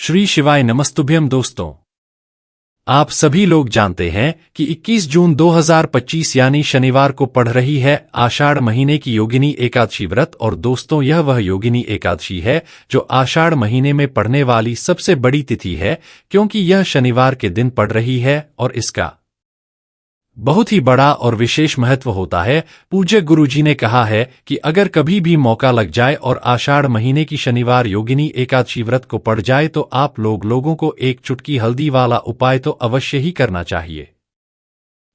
श्री शिवाय नमस्तुभ्यम दोस्तों, आप सभी लोग जानते हैं कि 21 जून 2025 यानी शनिवार को पड़ रही है आषाढ़ महीने की योगिनी एकादशी व्रत। और दोस्तों, यह वह योगिनी एकादशी है जो आषाढ़ महीने में पड़ने वाली सबसे बड़ी तिथि है, क्योंकि यह शनिवार के दिन पड़ रही है और इसका बहुत ही बड़ा और विशेष महत्व होता है। पूज्य गुरुजी ने कहा है कि अगर कभी भी मौका लग जाए और आषाढ़ महीने की शनिवार योगिनी एकादशी व्रत को पड़ जाए तो आप लोगों को एक चुटकी हल्दी वाला उपाय तो अवश्य ही करना चाहिए।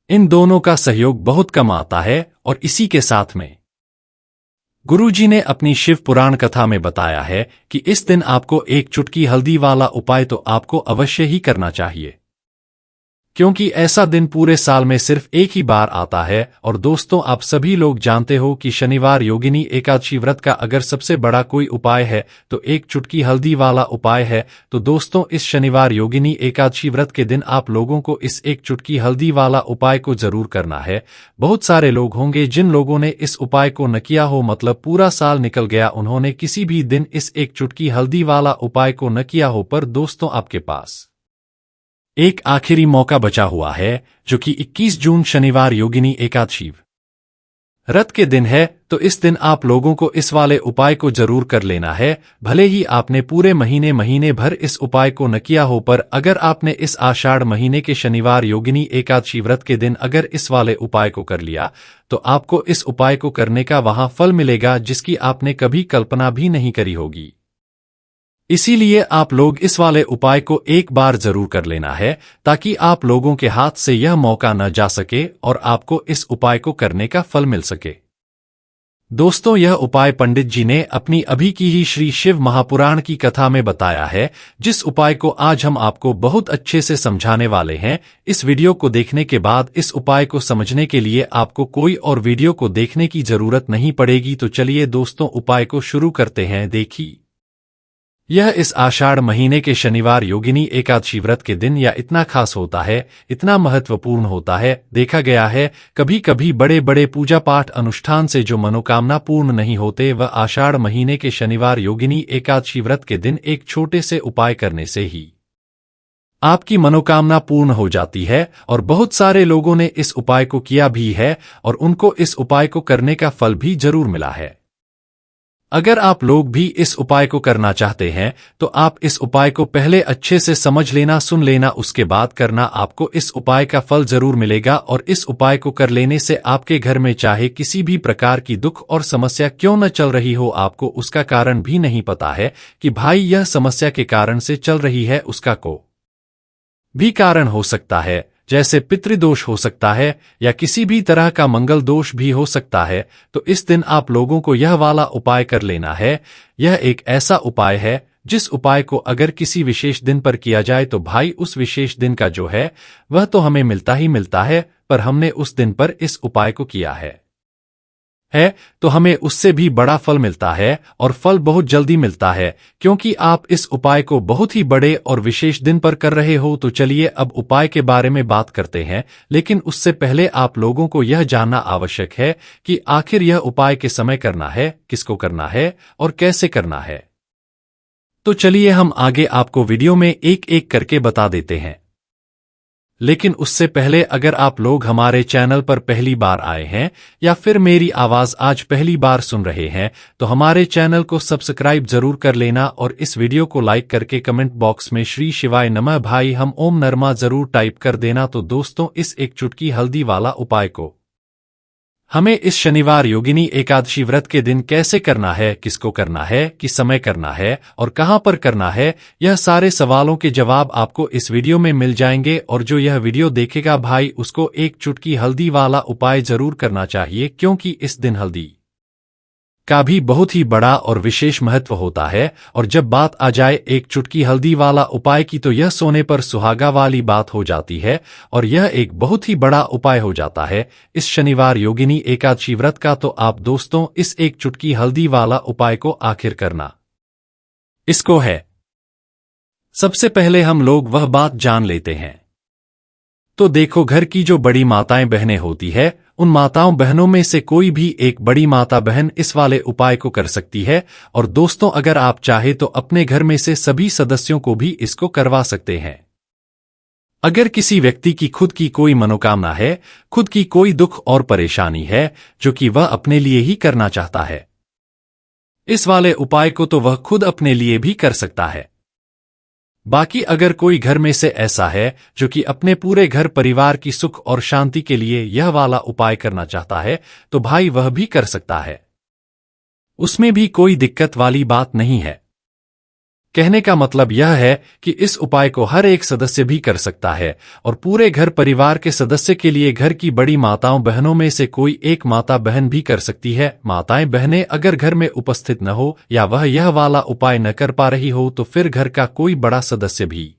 इन दोनों का सहयोग बहुत कम आता है। और इसी के साथ में गुरुजी ने अपनी शिव पुराण कथा में बताया है कि इस दिन आपको एक चुटकी हल्दी वाला उपाय तो आपको अवश्य ही करना चाहिए, क्योंकि ऐसा दिन पूरे साल में सिर्फ एक ही बार आता है। और दोस्तों, आप सभी लोग जानते हो कि शनिवार योगिनी एकादशी व्रत का अगर सबसे बड़ा कोई उपाय है तो एक चुटकी हल्दी वाला उपाय है। तो दोस्तों, इस शनिवार योगिनी एकादशी व्रत के दिन आप लोगों को इस एक चुटकी हल्दी वाला उपाय को जरूर करना है। बहुत सारे लोग होंगे जिन लोगों ने इस उपाय को न किया हो, मतलब पूरा साल निकल गया, उन्होंने किसी भी दिन इस एक चुटकी हल्दी वाला उपाय को न किया हो। पर दोस्तों, आपके पास एक आखिरी मौका बचा हुआ है, जो कि 21 जून शनिवार योगिनी एकादशी व्रत के दिन है। तो इस दिन आप लोगों को इस वाले उपाय को जरूर कर लेना है। भले ही आपने पूरे महीने भर इस उपाय को न किया हो, पर अगर आपने इस आषाढ़ महीने के शनिवार योगिनी एकादशी व्रत के दिन अगर इस वाले उपाय को कर लिया तो आपको इस उपाय को करने का वहां फल मिलेगा जिसकी आपने कभी कल्पना भी नहीं करी होगी। इसीलिए आप लोग इस वाले उपाय को एक बार जरूर कर लेना है, ताकि आप लोगों के हाथ से यह मौका न जा सके और आपको इस उपाय को करने का फल मिल सके। दोस्तों, यह उपाय पंडित जी ने अपनी अभी की ही श्री शिव महापुराण की कथा में बताया है, जिस उपाय को आज हम आपको बहुत अच्छे से समझाने वाले हैं। इस वीडियो को देखने के बाद इस उपाय को समझने के लिए आपको कोई और वीडियो को देखने की जरूरत नहीं पड़ेगी। तो चलिए दोस्तों, उपाय को शुरू करते हैं। देखिए, यह इस आषाढ़ महीने के शनिवार योगिनी एकादशी व्रत के दिन या इतना खास होता है, इतना महत्वपूर्ण होता है। देखा गया है कभी कभी बड़े बड़े पूजा पाठ अनुष्ठान से जो मनोकामना पूर्ण नहीं होते, वह आषाढ़ महीने के शनिवार योगिनी एकादशी व्रत के दिन एक छोटे से उपाय करने से ही आपकी मनोकामना पूर्ण हो जाती है। और बहुत सारे लोगों ने इस उपाय को किया भी है और उनको इस उपाय को करने का फल भी जरूर मिला है। अगर आप लोग भी इस उपाय को करना चाहते हैं तो आप इस उपाय को पहले अच्छे से समझ लेना, सुन लेना, उसके बाद करना। आपको इस उपाय का फल जरूर मिलेगा। और इस उपाय को कर लेने से आपके घर में चाहे किसी भी प्रकार की दुख और समस्या क्यों न चल रही हो, आपको उसका कारण भी नहीं पता है कि भाई यह समस्या के कारण से चल रही है, उसका को भी कारण हो सकता है, जैसे पितृदोष हो सकता है या किसी भी तरह का मंगल दोष भी हो सकता है। तो इस दिन आप लोगों को यह वाला उपाय कर लेना है। यह एक ऐसा उपाय है जिस उपाय को अगर किसी विशेष दिन पर किया जाए तो भाई उस विशेष दिन का जो है वह तो हमें मिलता ही मिलता है, पर हमने उस दिन पर इस उपाय को किया है तो हमें उससे भी बड़ा फल मिलता है। और फल बहुत जल्दी मिलता है, क्योंकि आप इस उपाय को बहुत ही बड़े और विशेष दिन पर कर रहे हो। तो चलिए अब उपाय के बारे में बात करते हैं, लेकिन उससे पहले आप लोगों को यह जानना आवश्यक है कि आखिर यह उपाय किस समय करना है, किसको करना है और कैसे करना है। तो चलिए हम आगे आपको वीडियो में एक एक करके बता देते हैं। लेकिन उससे पहले अगर आप लोग हमारे चैनल पर पहली बार आए हैं या फिर मेरी आवाज आज पहली बार सुन रहे हैं तो हमारे चैनल को सब्सक्राइब जरूर कर लेना और इस वीडियो को लाइक करके कमेंट बॉक्स में श्री शिवाय नमः भाई हम ओम नरमा जरूर टाइप कर देना। तो दोस्तों, इस एक चुटकी हल्दी वाला उपाय को हमें इस शनिवार योगिनी एकादशी व्रत के दिन कैसे करना है, किसको करना है, किस समय करना है और कहां पर करना है, यह सारे सवालों के जवाब आपको इस वीडियो में मिल जाएंगे। और जो यह वीडियो देखेगा भाई उसको एक चुटकी हल्दी वाला उपाय जरूर करना चाहिए, क्योंकि इस दिन हल्दी का भी बहुत ही बड़ा और विशेष महत्व होता है। और जब बात आ जाए एक चुटकी हल्दी वाला उपाय की तो यह सोने पर सुहागा वाली बात हो जाती है और यह एक बहुत ही बड़ा उपाय हो जाता है इस शनिवार योगिनी एकादशी व्रत का। तो आप दोस्तों इस एक चुटकी हल्दी वाला उपाय को आखिर करना इसको है। सबसे पहले हम लोग वह बात जान लेते हैं। तो देखो, घर की जो बड़ी माताएं बहनें होती है उन माताओं बहनों में से कोई भी एक बड़ी माता बहन इस वाले उपाय को कर सकती है। और दोस्तों, अगर आप चाहे तो अपने घर में से सभी सदस्यों को भी इसको करवा सकते हैं। अगर किसी व्यक्ति की खुद की कोई मनोकामना है, खुद की कोई दुख और परेशानी है जो कि वह अपने लिए ही करना चाहता है, इस वाले उपाय को तो वह खुद अपने लिए भी कर सकता है। बाकी अगर कोई घर में से ऐसा है जो कि अपने पूरे घर परिवार की सुख और शांति के लिए यह वाला उपाय करना चाहता है, तो भाई वह भी कर सकता है। उसमें भी कोई दिक्कत वाली बात नहीं है। कहने का मतलब यह है कि इस उपाय को हर एक सदस्य भी कर सकता है और पूरे घर परिवार के सदस्य के लिए घर की बड़ी माताओं बहनों में से कोई एक माता बहन भी कर सकती है। माताएं बहनें अगर घर में उपस्थित न हो या वह यह वाला उपाय न कर पा रही हो, तो फिर घर का कोई बड़ा सदस्य भी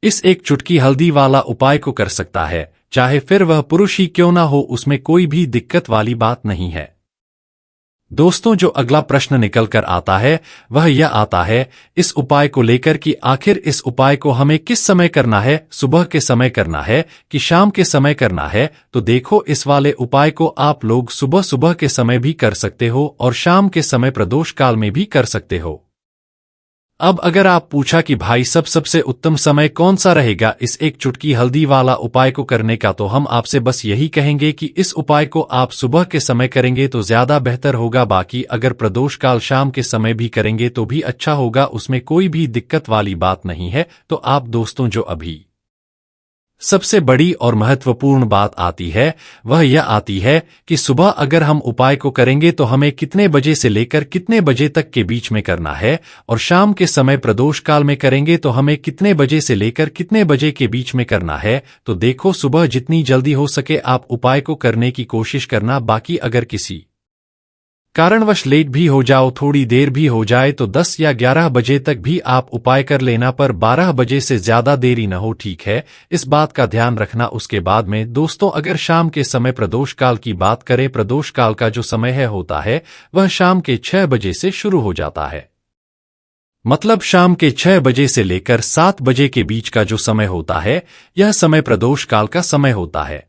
इस एक चुटकी हल्दी वाला उपाय को कर सकता है, चाहे फिर वह पुरुष ही क्यों ना हो। उसमें कोई भी दिक्कत वाली बात नहीं है। दोस्तों, जो अगला प्रश्न निकल कर आता है वह यह आता है इस उपाय को लेकर कि आखिर इस उपाय को हमें किस समय करना है, सुबह के समय करना है कि शाम के समय करना है। तो देखो, इस वाले उपाय को आप लोग सुबह सुबह के समय भी कर सकते हो और शाम के समय प्रदोष काल में भी कर सकते हो। अब अगर आप पूछा कि भाई सबसे उत्तम समय कौन सा रहेगा इस एक चुटकी हल्दी वाला उपाय को करने का, तो हम आपसे बस यही कहेंगे कि इस उपाय को आप सुबह के समय करेंगे तो ज्यादा बेहतर होगा। बाकी अगर प्रदोष काल शाम के समय भी करेंगे तो भी अच्छा होगा, उसमें कोई भी दिक्कत वाली बात नहीं है। तो आप दोस्तों, जो अभी सबसे बड़ी और महत्वपूर्ण बात आती है वह यह आती है कि सुबह अगर हम उपाय को करेंगे तो हमें कितने बजे से लेकर कितने बजे तक के बीच में करना है, और शाम के समय प्रदोष काल में करेंगे तो हमें कितने बजे से लेकर कितने बजे के बीच में करना है। तो देखो, सुबह जितनी जल्दी हो सके आप उपाय को करने की कोशिश करना। बाकी अगर किसी कारणवश लेट भी हो जाओ, थोड़ी देर भी हो जाए, तो 10 या 11 बजे तक भी आप उपाय कर लेना, पर 12 बजे से ज्यादा देरी न हो, ठीक है? इस बात का ध्यान रखना। उसके बाद में दोस्तों, अगर शाम के समय प्रदोष काल की बात करें, प्रदोष काल का जो समय होता है वह शाम के 6 बजे से शुरू हो जाता है। मतलब शाम के 6 बजे से लेकर 7 बजे के बीच का जो समय होता है, यह समय प्रदोष काल का समय होता है।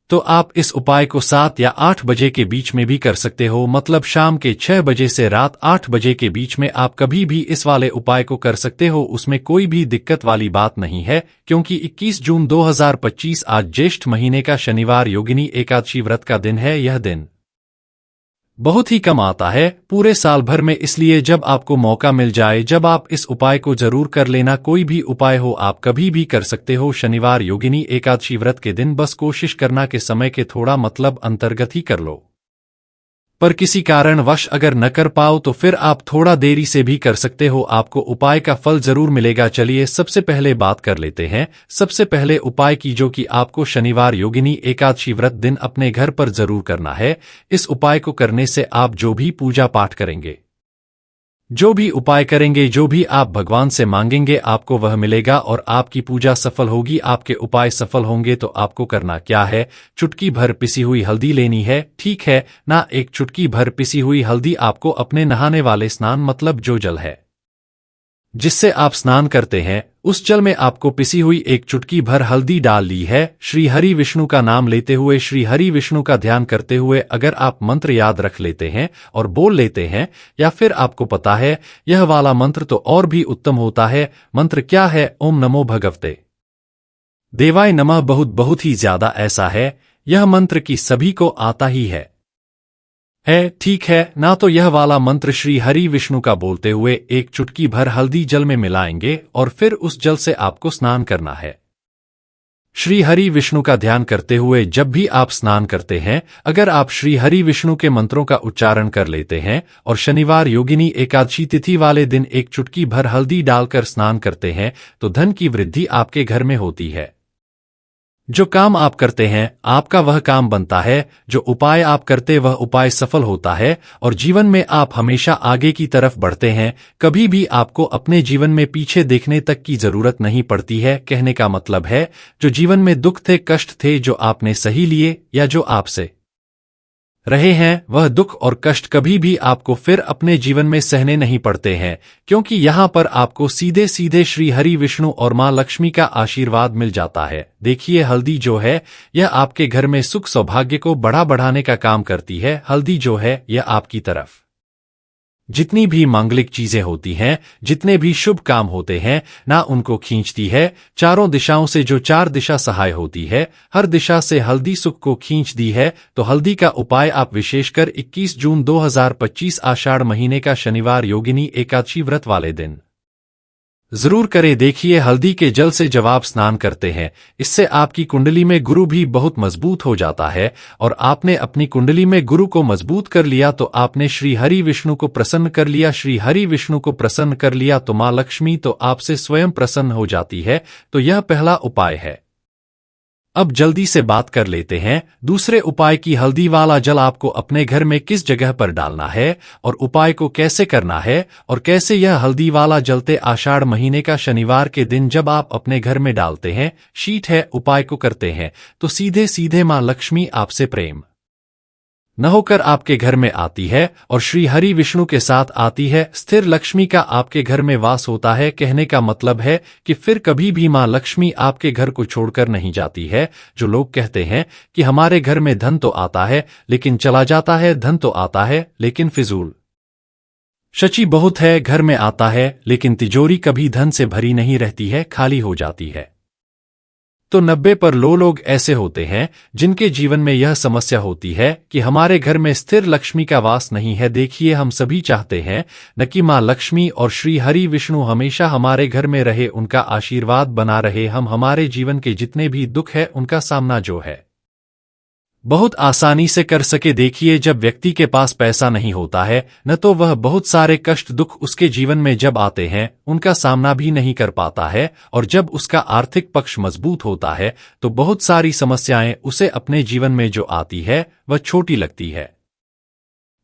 तो आप इस उपाय को 7 या 8 बजे के बीच में भी कर सकते हो। मतलब शाम के 6 बजे से रात 8 बजे के बीच में आप कभी भी इस वाले उपाय को कर सकते हो, उसमें कोई भी दिक्कत वाली बात नहीं है। क्योंकि 21 जून 2025 आज ज्येष्ठ महीने का शनिवार योगिनी एकादशी व्रत का दिन है। यह दिन बहुत ही कम आता है पूरे साल भर में, इसलिए जब आपको मौका मिल जाए, जब आप इस उपाय को जरूर कर लेना। कोई भी उपाय हो आप कभी भी कर सकते हो शनिवार योगिनी एकादशी व्रत के दिन। बस कोशिश करना के समय के थोड़ा मतलब अंतर्गत ही कर लो, पर किसी कारणवश अगर न कर पाओ तो फिर आप थोड़ा देरी से भी कर सकते हो, आपको उपाय का फल जरूर मिलेगा। चलिए सबसे पहले बात कर लेते हैं सबसे पहले उपाय की, जो कि आपको शनिवार योगिनी एकादशी व्रत दिन अपने घर पर जरूर करना है। इस उपाय को करने से आप जो भी पूजा पाठ करेंगे, जो भी उपाय करेंगे, जो भी आप भगवान से मांगेंगे, आपको वह मिलेगा और आपकी पूजा सफल होगी, आपके उपाय सफल होंगे। तो आपको करना क्या है, चुटकी भर पिसी हुई हल्दी लेनी है, ठीक है ना? एक चुटकी भर पिसी हुई हल्दी आपको अपने नहाने वाले स्नान, मतलब जो जल है जिससे आप स्नान करते हैं, उस जल में आपको पिसी हुई एक चुटकी भर हल्दी डाल ली है। श्री हरि विष्णु का नाम लेते हुए, श्री हरि विष्णु का ध्यान करते हुए अगर आप मंत्र याद रख लेते हैं और बोल लेते हैं, या फिर आपको पता है यह वाला मंत्र, तो और भी उत्तम होता है। मंत्र क्या है? ओम नमो भगवते देवाय नमः। बहुत ही ज्यादा ऐसा है, यह मंत्र की सभी को आता ही है, ठीक है ना? तो यह वाला मंत्र श्री हरि विष्णु का बोलते हुए एक चुटकी भर हल्दी जल में मिलाएंगे और फिर उस जल से आपको स्नान करना है। श्री हरि विष्णु का ध्यान करते हुए जब भी आप स्नान करते हैं, अगर आप श्री हरि विष्णु के मंत्रों का उच्चारण कर लेते हैं और शनिवार योगिनी एकादशी तिथि वाले दिन एक चुटकी भर हल्दी डालकर स्नान करते हैं, तो धन की वृद्धि आपके घर में होती है। जो काम आप करते हैं आपका वह काम बनता है, जो उपाय आप करते वह उपाय सफल होता है, और जीवन में आप हमेशा आगे की तरफ बढ़ते हैं। कभी भी आपको अपने जीवन में पीछे देखने तक की जरूरत नहीं पड़ती है। कहने का मतलब है, जो जीवन में दुख थे, कष्ट थे, जो आपने सही लिए या जो आपसे रहे हैं वह दुख और कष्ट कभी भी आपको फिर अपने जीवन में सहने नहीं पड़ते हैं, क्योंकि यहाँ पर आपको सीधे सीधे श्री हरि विष्णु और माँ लक्ष्मी का आशीर्वाद मिल जाता है। देखिए हल्दी जो है यह आपके घर में सुख सौभाग्य को बढ़ाने का काम करती है। हल्दी जो है यह आपकी तरफ जितनी भी मांगलिक चीजें होती हैं, जितने भी शुभ काम होते हैं ना, उनको खींचती है। चारों दिशाओं से जो चार दिशा सहाय होती है, हर दिशा से हल्दी सुख को खींच दी है। तो हल्दी का उपाय आप विशेषकर 21 जून 2025 आषाढ़ महीने का शनिवार योगिनी एकादशी व्रत वाले दिन जरूर करें। देखिए हल्दी के जल से जब आप स्नान करते हैं, इससे आपकी कुंडली में गुरु भी बहुत मजबूत हो जाता है, और आपने अपनी कुंडली में गुरु को मजबूत कर लिया तो आपने श्री हरि विष्णु को प्रसन्न कर लिया। श्री हरि विष्णु को प्रसन्न कर लिया तो माँ लक्ष्मी तो आपसे स्वयं प्रसन्न हो जाती है। तो यह पहला उपाय है। अब जल्दी से बात कर लेते हैं दूसरे उपाय की। हल्दी वाला जल आपको अपने घर में किस जगह पर डालना है और उपाय को कैसे करना है और कैसे यह हल्दी वाला जलते आषाढ़ महीने का शनिवार के दिन जब आप अपने घर में डालते हैं, शीट है, उपाय को करते हैं तो सीधे सीधे माँ लक्ष्मी आपसे प्रेम न होकर आपके घर में आती है और श्री हरि विष्णु के साथ आती है। स्थिर लक्ष्मी का आपके घर में वास होता है। कहने का मतलब है कि फिर कभी भी माँ लक्ष्मी आपके घर को छोड़कर नहीं जाती है। जो लोग कहते हैं कि हमारे घर में धन तो आता है लेकिन चला जाता है, धन तो आता है लेकिन फिजूल शची बहुत है, घर में आता है लेकिन तिजोरी कभी धन से भरी नहीं रहती है, खाली हो जाती है। तो 90% लोग ऐसे होते हैं जिनके जीवन में यह समस्या होती है कि हमारे घर में स्थिर लक्ष्मी का वास नहीं है। देखिए हम सभी चाहते हैं न कि माँ लक्ष्मी और श्री हरि विष्णु हमेशा हमारे घर में रहे, उनका आशीर्वाद बना रहे, हम हमारे जीवन के जितने भी दुख है उनका सामना जो है बहुत आसानी से कर सके। देखिए जब व्यक्ति के पास पैसा नहीं होता है न तो वह बहुत सारे कष्ट दुख उसके जीवन में जब आते हैं उनका सामना भी नहीं कर पाता है, और जब उसका आर्थिक पक्ष मजबूत होता है तो बहुत सारी समस्याएं उसे अपने जीवन में जो आती है वह छोटी लगती है।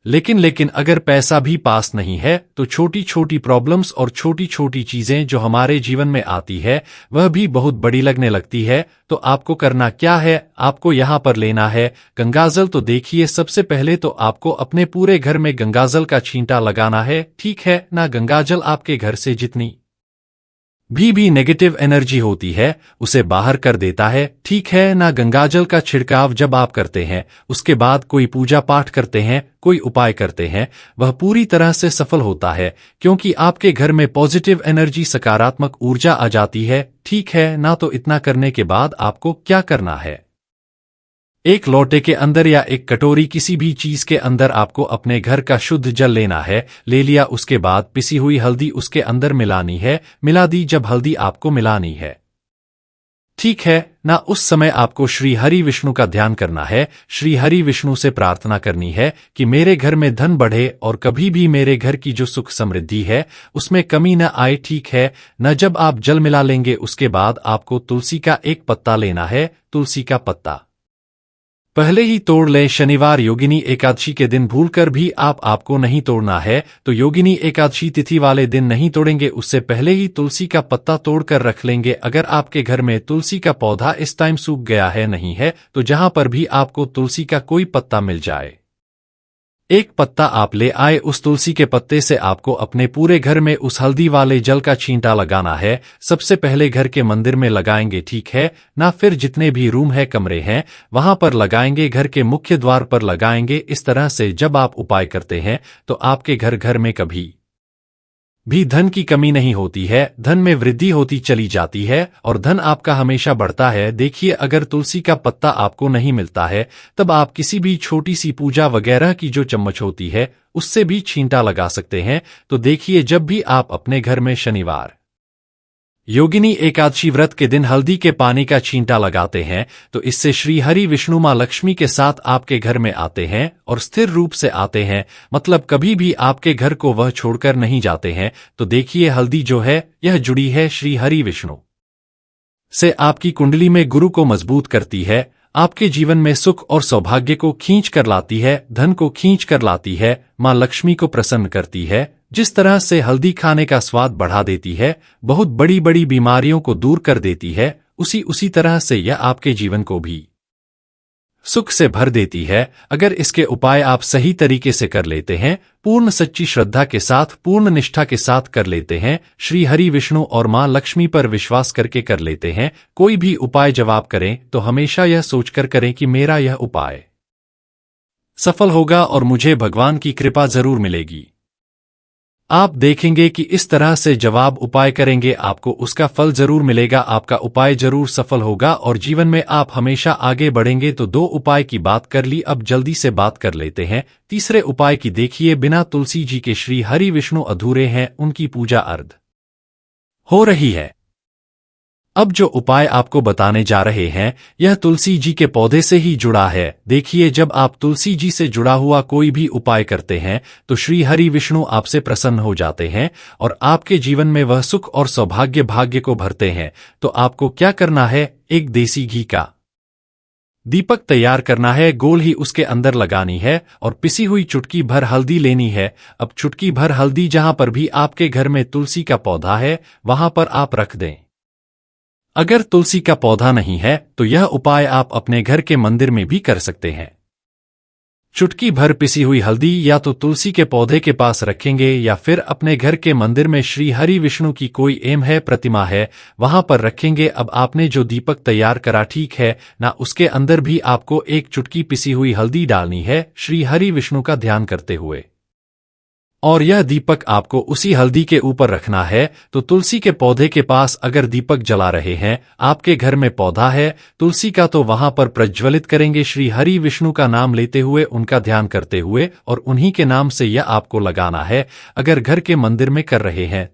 लेकिन अगर पैसा भी पास नहीं है तो छोटी छोटी प्रॉब्लम्स और छोटी छोटी चीजें जो हमारे जीवन में आती है वह भी बहुत बड़ी लगने लगती है। तो आपको करना क्या है, आपको यहाँ पर लेना है गंगाजल। तो देखिए सबसे पहले तो आपको अपने पूरे घर में गंगाजल का छींटा लगाना है, ठीक है ना। गंगाजल आपके घर से जितनी भी नेगेटिव एनर्जी होती है उसे बाहर कर देता है, ठीक है ना। गंगाजल का छिड़काव जब आप करते हैं उसके बाद कोई पूजा पाठ करते हैं, कोई उपाय करते हैं, वह पूरी तरह से सफल होता है, क्योंकि आपके घर में पॉजिटिव एनर्जी सकारात्मक ऊर्जा आ जाती है, ठीक है ना। तो इतना करने के बाद आपको क्या करना है, एक लोटे के अंदर या एक कटोरी किसी भी चीज के अंदर आपको अपने घर का शुद्ध जल लेना है। ले लिया, उसके बाद पिसी हुई हल्दी उसके अंदर मिलानी है। मिला दी जब हल्दी आपको मिलानी है, ठीक है ना। उस समय आपको श्री हरि विष्णु का ध्यान करना है, श्री हरि विष्णु से प्रार्थना करनी है कि मेरे घर में धन बढ़े और कभी भी मेरे घर की जो सुख समृद्धि है उसमें कमी न आए, ठीक है न। जब आप जल मिला लेंगे उसके बाद आपको तुलसी का एक पत्ता लेना है। तुलसी का पत्ता पहले ही तोड़ लें। शनिवार योगिनी एकादशी के दिन भूलकर भी आपको नहीं तोड़ना है, तो योगिनी एकादशी तिथि वाले दिन नहीं तोड़ेंगे, उससे पहले ही तुलसी का पत्ता तोड़कर रख लेंगे। अगर आपके घर में तुलसी का पौधा इस टाइम सूख गया है, नहीं है, तो जहां पर भी आपको तुलसी का कोई पत्ता मिल जाए, एक पत्ता आप ले आए। उस तुलसी के पत्ते से आपको अपने पूरे घर में उस हल्दी वाले जल का छींटा लगाना है। सबसे पहले घर के मंदिर में लगाएंगे, ठीक है ना। फिर जितने भी रूम है, कमरे हैं, वहां पर लगाएंगे, घर के मुख्य द्वार पर लगाएंगे। इस तरह से जब आप उपाय करते हैं तो आपके घर में कभी भी धन की कमी नहीं होती है, धन में वृद्धि होती चली जाती है और धन आपका हमेशा बढ़ता है। देखिए अगर तुलसी का पत्ता आपको नहीं मिलता है तब आप किसी भी छोटी सी पूजा वगैरह की जो चम्मच होती है उससे भी छींटा लगा सकते हैं। तो देखिए जब भी आप अपने घर में शनिवार योगिनी एकादशी व्रत के दिन हल्दी के पानी का छींटा लगाते हैं तो इससे श्री हरि विष्णु माँ लक्ष्मी के साथ आपके घर में आते हैं और स्थिर रूप से आते हैं, मतलब कभी भी आपके घर को वह छोड़कर नहीं जाते हैं। तो देखिए हल्दी जो है यह जुड़ी है श्री हरि विष्णु से, आपकी कुंडली में गुरु को मजबूत करती है, आपके जीवन में सुख और सौभाग्य को खींच कर लाती है, धन को खींच कर लाती है, माँ लक्ष्मी को प्रसन्न करती है। जिस तरह से हल्दी खाने का स्वाद बढ़ा देती है, बहुत बड़ी बड़ी बीमारियों को दूर कर देती है, उसी तरह से यह आपके जीवन को भी सुख से भर देती है। अगर इसके उपाय आप सही तरीके से कर लेते हैं, पूर्ण सच्ची श्रद्धा के साथ, पूर्ण निष्ठा के साथ कर लेते हैं, श्री हरि विष्णु और मां लक्ष्मी पर विश्वास करके कर लेते हैं, कोई भी उपाय जवाब करें तो हमेशा यह सोचकर करें कि मेरा यह उपाय सफल होगा और मुझे भगवान की कृपा जरूर मिलेगी। आप देखेंगे कि इस तरह से जवाब उपाय करेंगे आपको उसका फल जरूर मिलेगा, आपका उपाय जरूर सफल होगा और जीवन में आप हमेशा आगे बढ़ेंगे। तो 2 उपाय की बात कर ली, अब जल्दी से बात कर लेते हैं तीसरे उपाय की। देखिए, बिना तुलसी जी के श्री हरि विष्णु अधूरे हैं, उनकी पूजा अर्ध हो रही है। अब जो उपाय आपको बताने जा रहे हैं यह तुलसी जी के पौधे से ही जुड़ा है। देखिए, जब आप तुलसी जी से जुड़ा हुआ कोई भी उपाय करते हैं तो श्री हरि विष्णु आपसे प्रसन्न हो जाते हैं और आपके जीवन में वह सुख और सौभाग्य भाग्य को भरते हैं। तो आपको क्या करना है, एक देसी घी का दीपक तैयार करना है, गोल ही उसके अंदर लगानी है और पिसी हुई चुटकी भर हल्दी लेनी है। अब चुटकी भर हल्दी जहां पर भी आपके घर में तुलसी का पौधा है वहां पर आप रख दें। अगर तुलसी का पौधा नहीं है तो यह उपाय आप अपने घर के मंदिर में भी कर सकते हैं। चुटकी भर पिसी हुई हल्दी या तो तुलसी के पौधे के पास रखेंगे या फिर अपने घर के मंदिर में श्री हरि विष्णु की कोई एम है, प्रतिमा है, वहां पर रखेंगे। अब आपने जो दीपक तैयार करा, ठीक है ना, उसके अंदर भी आपको एक चुटकी पिसी हुई हल्दी डालनी है श्री हरि विष्णु का ध्यान करते हुए, और यह दीपक आपको उसी हल्दी के ऊपर रखना है। तो तुलसी के पौधे के पास अगर दीपक जला रहे हैं, आपके घर में पौधा है तुलसी का, तो वहां पर प्रज्वलित करेंगे श्री हरि विष्णु का नाम लेते हुए, उनका ध्यान करते हुए, और उन्हीं के नाम से यह आपको लगाना है। अगर घर के मंदिर में कर रहे हैं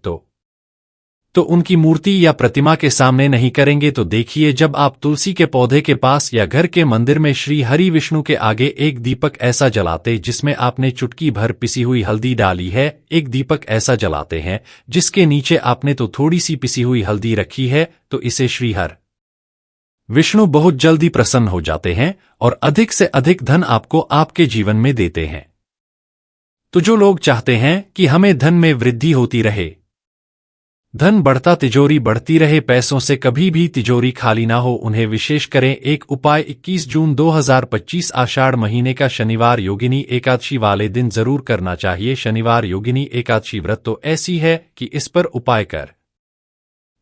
तो उनकी मूर्ति या प्रतिमा के सामने नहीं करेंगे। तो देखिए, जब आप तुलसी के पौधे के पास या घर के मंदिर में श्री हरि विष्णु के आगे एक दीपक ऐसा जलाते जिसमें आपने चुटकी भर पिसी हुई हल्दी डाली है, एक दीपक ऐसा जलाते हैं जिसके नीचे आपने तो थोड़ी सी पिसी हुई हल्दी रखी है, तो इसे श्री हरि विष्णु बहुत जल्दी प्रसन्न हो जाते हैं और अधिक से अधिक धन आपको आपके जीवन में देते हैं। तो जो लोग चाहते हैं कि हमें धन में वृद्धि होती रहे, धन बढ़ता, तिजोरी बढ़ती रहे, पैसों से कभी भी तिजोरी खाली ना हो, उन्हें विशेष करें एक उपाय। 21 जून 2025 आषाढ़ महीने का शनिवार योगिनी एकादशी वाले दिन जरूर करना चाहिए। शनिवार योगिनी एकादशी व्रत तो ऐसी है कि इस पर उपाय कर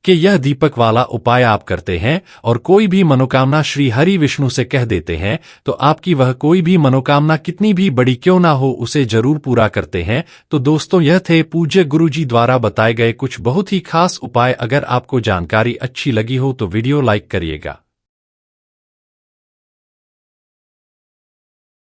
कि यह दीपक वाला उपाय आप करते हैं और कोई भी मनोकामना श्री हरि विष्णु से कह देते हैं तो आपकी वह कोई भी मनोकामना कितनी भी बड़ी क्यों ना हो उसे जरूर पूरा करते हैं। तो दोस्तों, यह थे पूज्य गुरुजी द्वारा बताए गए कुछ बहुत ही खास उपाय। अगर आपको जानकारी अच्छी लगी हो तो वीडियो लाइक करिएगा।